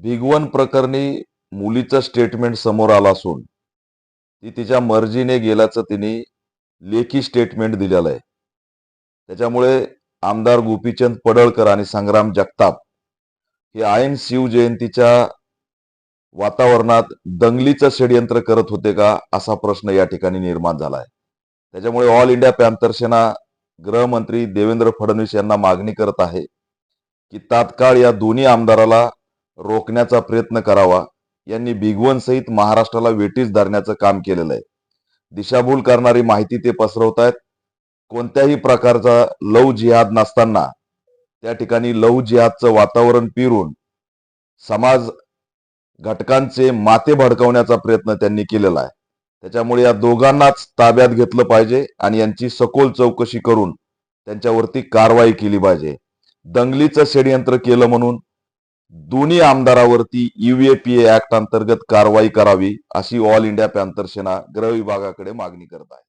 भिगवण प्रकरणी मुलीचं स्टेटमेंट समोर आलं असून ती तिच्या मर्जीने गेल्याचं तिने लेखी स्टेटमेंट दिलेलं आहे. त्याच्यामुळे आमदार गोपीचंद पडळकर आणि संग्राम जगताप हे ऐन शिवजयंतीच्या वातावरणात दंगलीचं षडयंत्र करत होते का, असा प्रश्न या ठिकाणी निर्माण झाला आहे. त्याच्यामुळे ऑल इंडिया पॅंथर सेना गृहमंत्री देवेंद्र फडणवीस यांना मागणी करत आहे की तात्काळ या दोन्ही आमदाराला रोखण्याचा प्रयत्न करावा. यांनी भिगवण सहित महाराष्ट्राला वेठीस धरण्याचं काम केलेलं आहे. दिशाभूल करणारी माहिती ते पसरवतायत. कोणत्याही प्रकारचा लव जिहाद नसताना त्या ठिकाणी लव जिहादचं वातावरण पिरून समाज घटकांचे माथे भडकवण्याचा प्रयत्न त्यांनी केलेला आहे. त्याच्यामुळे या दोघांनाच ताब्यात घेतलं पाहिजे आणि यांची सखोल चौकशी करून त्यांच्यावरती कारवाई केली पाहिजे. दंगलीचं षडयंत्र केलं म्हणून दोन्ही आमदारावरती UAPA ऍक्ट अंतर्गत कारवाई करावी, अशी ऑल इंडिया पॅंथर सेना गृह विभागाकडे मागणी करत आहे.